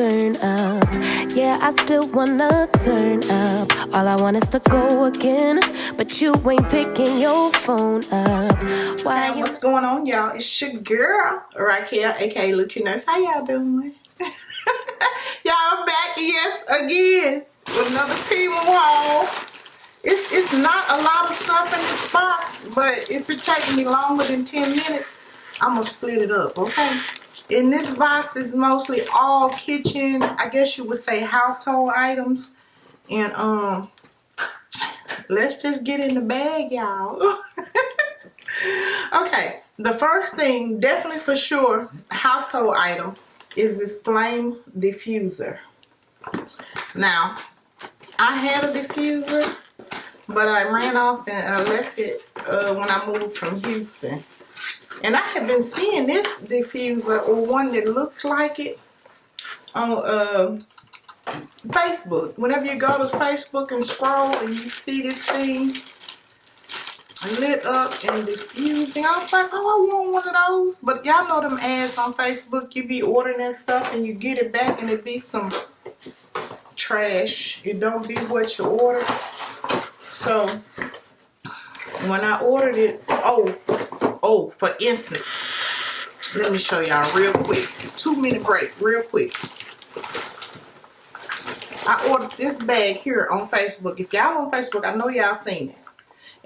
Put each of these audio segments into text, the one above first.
turn up. Yeah, I still wanna turn up. All I want is to go again, but you ain't picking your phone up. Why? What's going on, y'all? It's your girl, Raquel, aka Lilcutenurse. How y'all doing? Y'all back, yes, again with another Temu haul. It's not a lot of stuff in this box, but if it takes me longer than 10 minutes, I'm gonna split it up, okay? In this box is mostly all kitchen, I guess you would say household items. And let's just get in the bag, y'all. Okay, the first thing, definitely for sure, household item is this flame diffuser. Now, I had a diffuser, but I ran off and I left it when I moved from Houston. And I have been seeing this diffuser, or one that looks like it, on Facebook. Whenever you go to Facebook and scroll and you see this thing lit up and diffusing, I was like, oh, I want one of those. But y'all know them ads on Facebook, you be ordering that stuff and you get it back and it be some trash. It don't be what you ordered. So when I ordered it, for instance, let me show y'all real quick. 2-minute break, real quick. I ordered this bag here on Facebook. If y'all on Facebook, I know y'all seen it.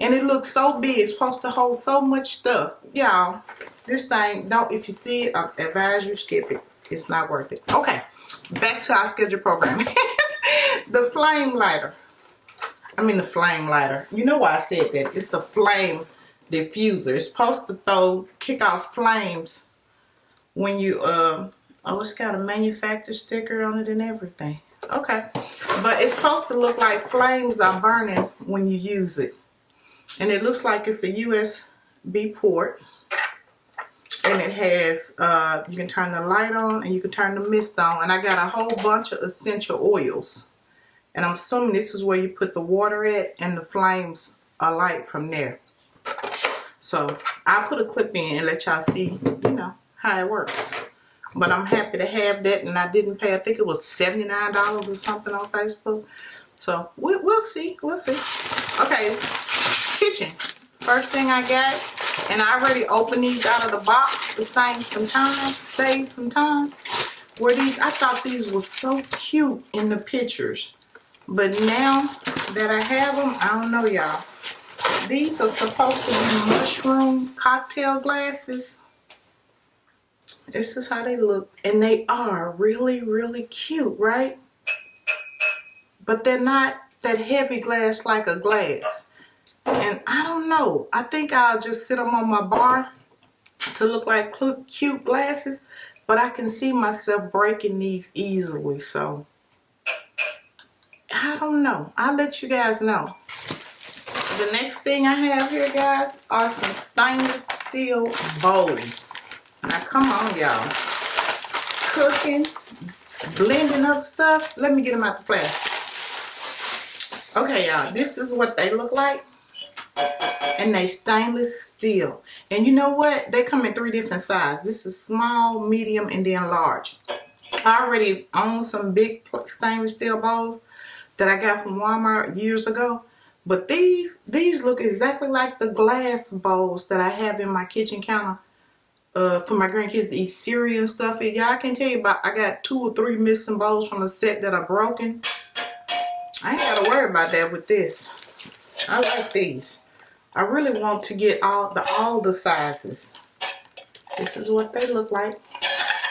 And it looks so big. It's supposed to hold so much stuff. Y'all, this thing, if you see it, I advise you skip it. It's not worth it. Okay, back to our scheduled program. The flame lighter. You know why I said that. It's a flame diffuser. It's supposed to kick off flames when you, it's got a manufacturer sticker on it and everything. Okay, but it's supposed to look like flames are burning when you use it. And it looks like it's a USB port. And it has, you can turn the light on and you can turn the mist on. And I got a whole bunch of essential oils. And I'm assuming this is where you put the water at and the flames alight from there. So I'll put a clip in and let y'all see, how it works. But I'm happy to have that, and I didn't pay, I think it was $79 or something on Facebook. So we'll see. Okay, kitchen. First thing I got, and I already opened these out of the box to save some time. I thought these were so cute in the pictures. But now that I have them, I don't know, y'all. These are supposed to be mushroom cocktail glasses. This is how they look. And they are really, really cute, right? But they're not that heavy glass like a glass. And I don't know. I think I'll just sit them on my bar to look like cute glasses. But I can see myself breaking these easily. So, I don't know. I'll let you guys know. The next thing I have here, guys, are some stainless steel bowls. Now, come on, y'all. Cooking, blending up stuff. Let me get them out the plastic. Okay, y'all. This is what they look like. And they stainless steel. And you know what? They come in 3 different sizes. This is small, medium, and then large. I already own some big stainless steel bowls that I got from Walmart years ago. But these look exactly like the glass bowls that I have in my kitchen counter. For my grandkids to eat cereal and stuff. Y'all can tell you I got 2 or 3 missing bowls from the set that are broken. I ain't got to worry about that with this. I like these. I really want to get all the sizes. This is what they look like.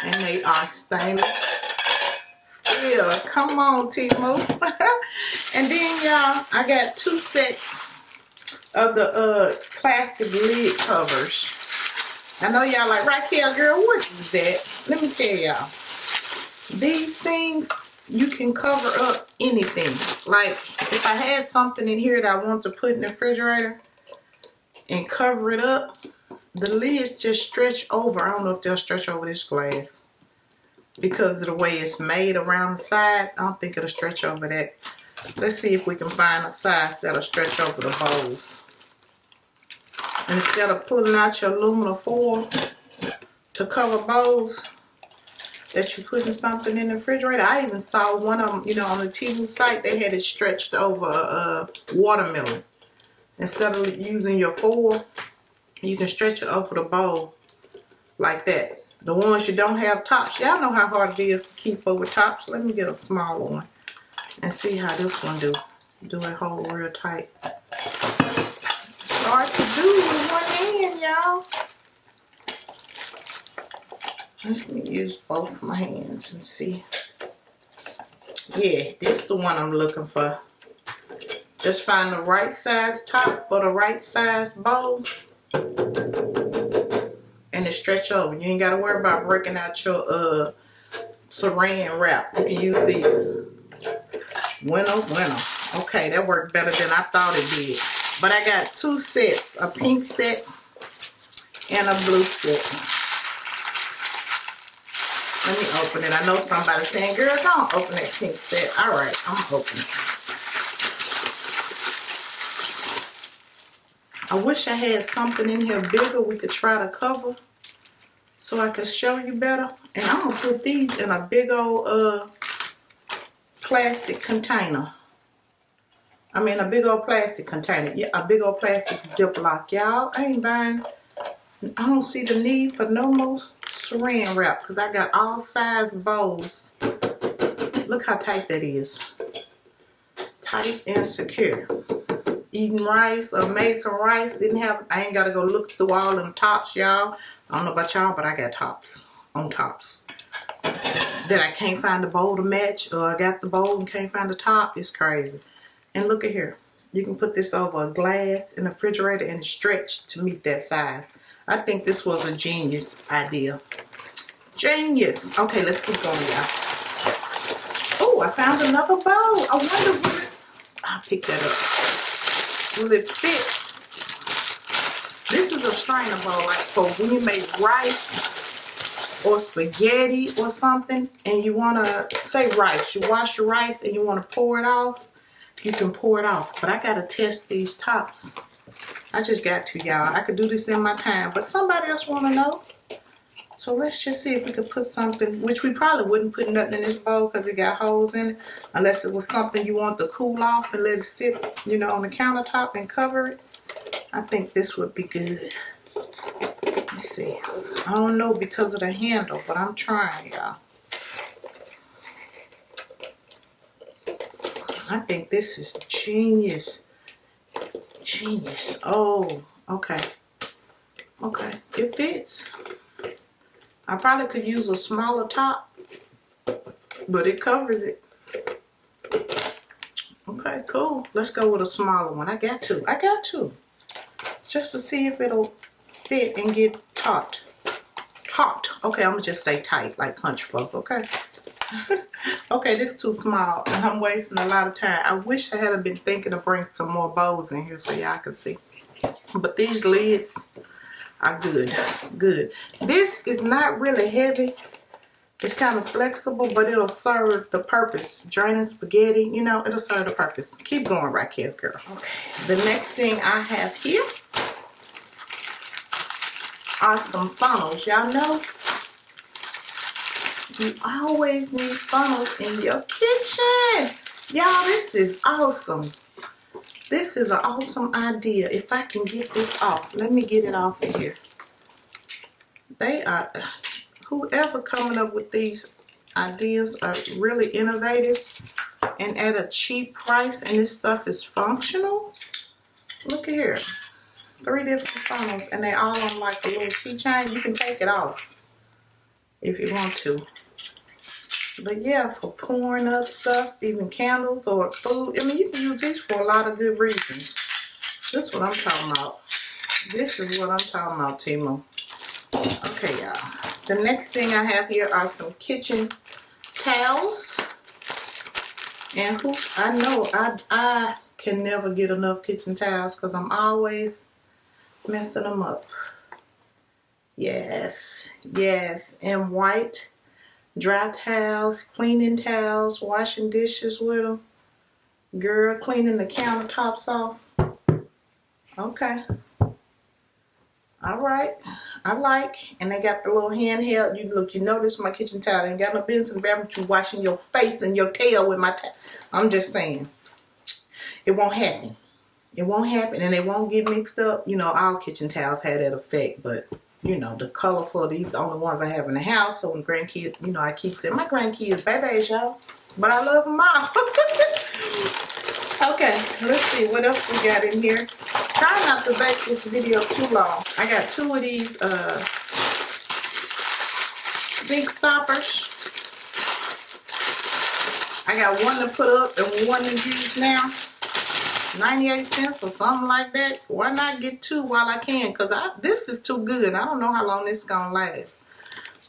And they are stainless steel. Come on, Temu. And then, y'all, I got 2 sets of the plastic lid covers. I know y'all like, Raquel, girl, what is that? Let me tell y'all. These things, you can cover up anything. Like, if I had something in here that I want to put in the refrigerator and cover it up, the lids just stretch over. I don't know if they'll stretch over this glass. Because of the way it's made around the sides, I don't think it'll stretch over that. Let's see if we can find a size that'll stretch over the bowls. And instead of pulling out your aluminum foil to cover bowls, that you put in something in the refrigerator. I even saw one of them, you know, on the Temu site, they had it stretched over a watermelon. Instead of using your foil, you can stretch it over the bowl like that. The ones you don't have tops, y'all know how hard it is to keep over tops. Let me get a smaller one and see how this one do. Do it hold real tight. Hard to do with one hand, y'all. Let me use both my hands and see. Yeah, this is the one I'm looking for. Just find the right size top or the right size bowl and then stretch over. You ain't got to worry about breaking out your saran wrap. You can use these. Winner. Okay, that worked better than I thought it did. But I got two sets, a pink set and a blue set. Let me open it. I know somebody's saying, girl, don't open that pink set. All right, I'm opening it. I wish I had something in here bigger we could try to cover so I could show you better. And I'm going to put these in a big old plastic container. I mean a big old plastic container. Yeah, a big old plastic Ziploc. Y'all, I ain't buying, I don't see the need for no more saran wrap because I got all size bowls. Look how tight that is. Tight and secure. Eating rice or made some rice, didn't have, I ain't gotta go look through all them tops, y'all. I don't know about y'all, but I got tops on tops. That I can't find the bowl to match, or I got the bowl and can't find the top. It's crazy. And look at here. You can put this over a glass in the refrigerator and stretch to meet that size. I think this was a genius idea. Genius. Okay, let's keep going, y'all. Oh, I found another bowl. I wonder will it, I'll pick that up. Will it fit? This is a strainer bowl, like for when you make rice or spaghetti or something, and you want to, say rice, you wash your rice and you want to pour it off, you can pour it off. But I got to test these tops. I just got to, y'all. I could do this in my time, but somebody else want to know. So let's just see if we could put something, which we probably wouldn't put nothing in this bowl because it got holes in it, unless it was something you want to cool off and let it sit, you know, on the countertop and cover it. I think this would be good. Let's see. I don't know because of the handle, but I'm trying, y'all. I think this is genius. Genius. Oh, okay. Okay, it fits. I probably could use a smaller top, but it covers it. Okay, cool. Let's go with a smaller one. I got to. Just to see if it'll fit and get taut. Okay, I'm gonna just say tight, like country folk, okay? Okay, this is too small, and I'm wasting a lot of time. I wish I had been thinking to bring some more bowls in here so y'all can see. But these lids are good. This is not really heavy. It's kind of flexible, but it'll serve the purpose. Draining spaghetti, you know, it'll serve the purpose. Keep going right here, girl. Okay, the next thing I have here are some funnels. Y'all know you always need funnels in your kitchen. Y'all, this is awesome. This is an awesome idea. If I can get this off, let me get it off of here. They are, whoever coming up with these ideas are really innovative and at a cheap price, and this stuff is functional. Look at here. 3 different funnels, and they all on like a little keychain. You can take it off if you want to. But yeah, for pouring up stuff, even candles or food. I mean, you can use these for a lot of good reasons. This is what I'm talking about. This is what I'm talking about, Temu. Okay, y'all. The next thing I have here are some kitchen towels. And who I know I can never get enough kitchen towels because I'm always messing them up. Yes, and white dry towels, cleaning towels, washing dishes with them. Girl, cleaning the countertops off. Okay. All right. I like. And they got the little handheld. You look, you notice my kitchen towel. Ain't got no business in the bathroom. You washing your face and your tail with my towel. I'm just saying. It won't happen. It won't happen. And it won't get mixed up. You know, all kitchen towels had that effect. But, you know, the colorful, these are the only ones I have in the house. So when grandkids, you know, I keep saying, my grandkids, babies, y'all. But I love them all. Okay, let's see what else we got in here. Try not to make this video too long. I got 2 of these sink stoppers. I got one to put up and one to use now. 98 cents or something like that. Why not get 2 while I can? Because this is too good. I don't know how long this is going to last.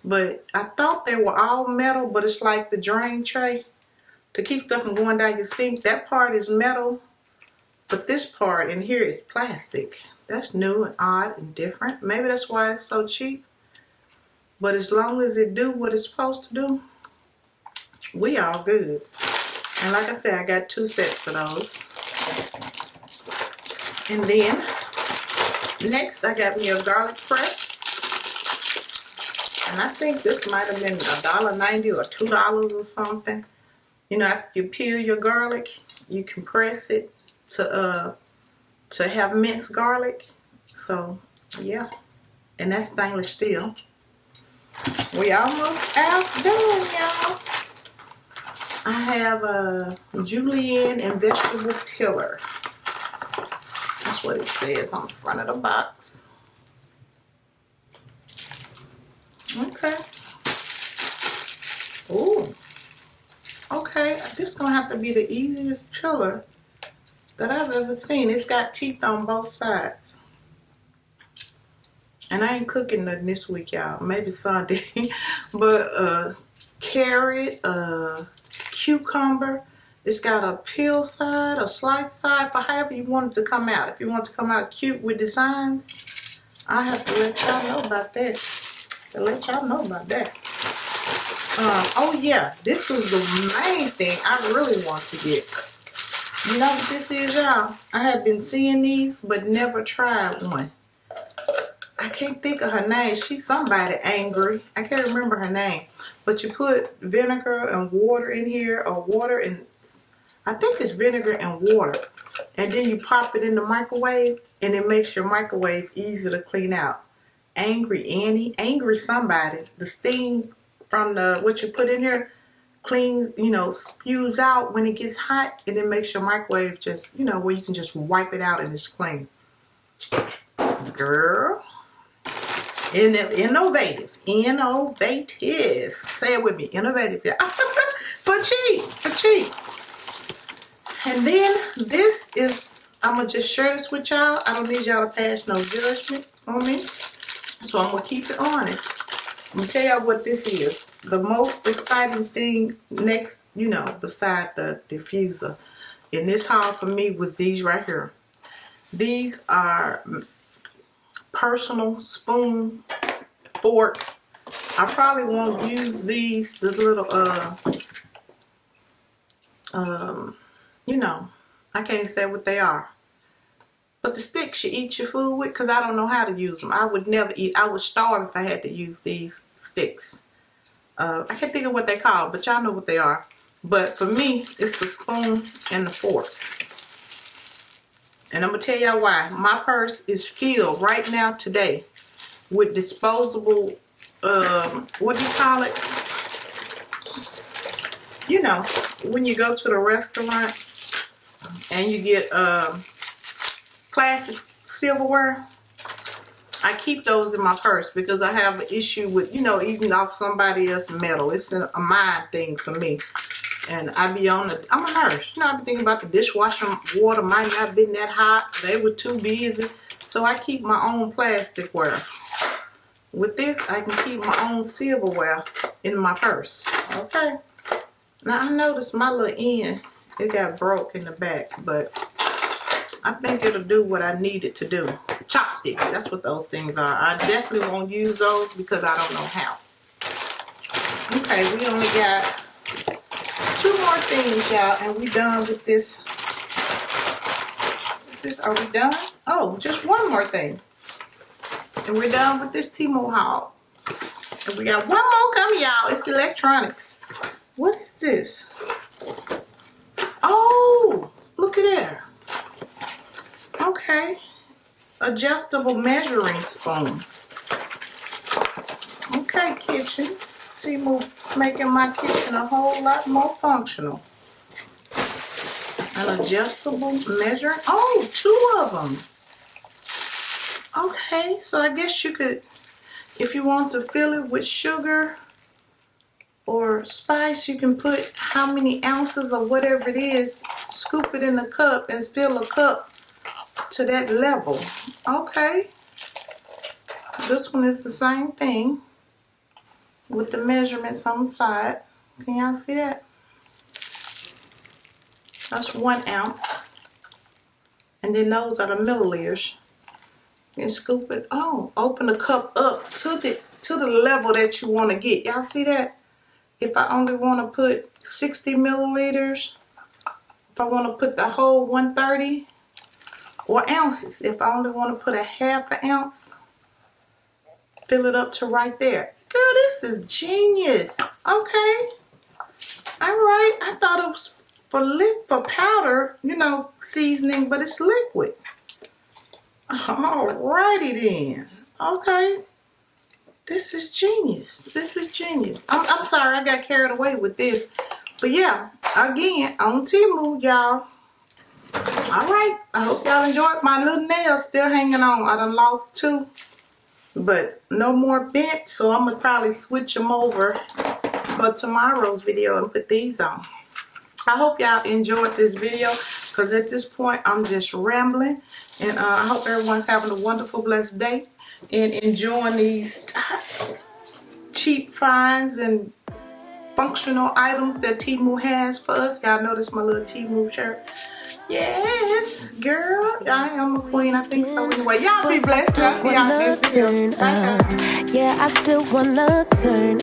But I thought they were all metal, but it's like the drain tray. To keep stuff from going down your sink, that part is metal, but this part in here is plastic. That's new and odd and different. Maybe that's why it's so cheap. But as long as it do what it's supposed to do, we all good. And like I said, I got 2 sets of those. And then, next I got me a garlic press. And I think this might have been $1.90 or $2 or something. You know, after you peel your garlic, you can press it to have minced garlic. So, yeah. And that's stainless steel. We almost outdone, y'all. I have a Julienne and vegetable peeler. That's what it says on the front of the box. Okay. Ooh. Okay, this is going to have to be the easiest peeler that I've ever seen. It's got teeth on both sides. And I ain't cooking nothing this week, y'all. Maybe Sunday. But carrot, cucumber. It's got a peel side, a slice side, for however you want it to come out. If you want it to come out cute with designs, I have to let y'all know about that. Oh yeah, this is the main thing I really want to get. You know what this is, y'all? I have been seeing these, but never tried one. I can't think of her name. She's somebody angry. I can't remember her name. But you put vinegar and water in here, or water and, I think it's vinegar and water. And then you pop it in the microwave, and it makes your microwave easy to clean out. Angry Annie, angry somebody. The steam from the what you put in here cleans, you know, spews out when it gets hot, and it makes your microwave just, you know, where you can just wipe it out and it's clean. Girl, innovative. Say it with me, innovative. Yeah. for cheap. And then this is, I'm gonna just share this with y'all. I don't need y'all to pass no judgment on me, so I'm gonna keep it honest. I'm gonna tell y'all what this is. The most exciting thing next, you know, beside the diffuser in this haul for me was these right here. These are personal spoon, fork. I probably won't use these, the little, you know, I can't say what they are. But the sticks you eat your food with, because I don't know how to use them. I would never eat. I would starve if I had to use these sticks. I can't think of what they call, but y'all know what they are. But for me, it's the spoon and the fork. And I'm going to tell y'all why. My purse is filled right now today with disposable, what do you call it? You know, when you go to the restaurant and you get plastic silverware, I keep those in my purse because I have an issue with, you know, eating off somebody else's metal. It's a mind thing for me. And I be on the, I'm a nurse. You know, I be thinking about the dishwasher water might not have been that hot. They were too busy. So I keep my own plasticware. With this, I can keep my own silverware in my purse. Okay. Now I noticed my little end, it got broke in the back, but I think it'll do what I need it to do. Chopsticks, that's what those things are. I definitely won't use those because I don't know how. Okay, we only got 2 more things, y'all, and we done with this. Are we done? Oh, just one more thing. And we're done with this Temu haul. And we got one more coming, y'all. It's electronics. What is this? Oh, look at there. Okay. Adjustable measuring spoon. Okay, kitchen. Temu making my kitchen a whole lot more functional. An adjustable measure. Oh, 2 of them. Okay, so I guess you could, if you want to fill it with sugar or spice, you can put how many ounces or whatever it is, scoop it in a cup and fill a cup to that level. Okay. This one is the same thing with the measurements on the side. Can y'all see that? That's 1 ounce. And then those are the milliliters. And scoop it. Oh, open the cup up to the level that you want to get. Y'all see that? If I only want to put 60 milliliters, if I want to put the whole 130, or ounces, if I only want to put a half an ounce, fill it up to right there. Girl, this is genius. Okay. All right. I thought it was for powder, you know, seasoning, but it's liquid. Alrighty then. Okay. This is genius. This is genius. I'm sorry I got carried away with this. But yeah, again, on Temu, y'all. Alright. I hope y'all enjoyed my little nails still hanging on. I done lost 2. But no more bent, so I'm going to probably switch them over for tomorrow's video and put these on. I hope y'all enjoyed this video, because at this point I'm just rambling. And I hope everyone's having a wonderful, blessed day and enjoying these cheap finds and functional items that Temu has for us. Y'all notice my little Temu shirt? Yes, girl. I am a queen. I think so anyway. Y'all be blessed. Y'all see y'all next video. Bye, guys. Yeah, I still wanna turn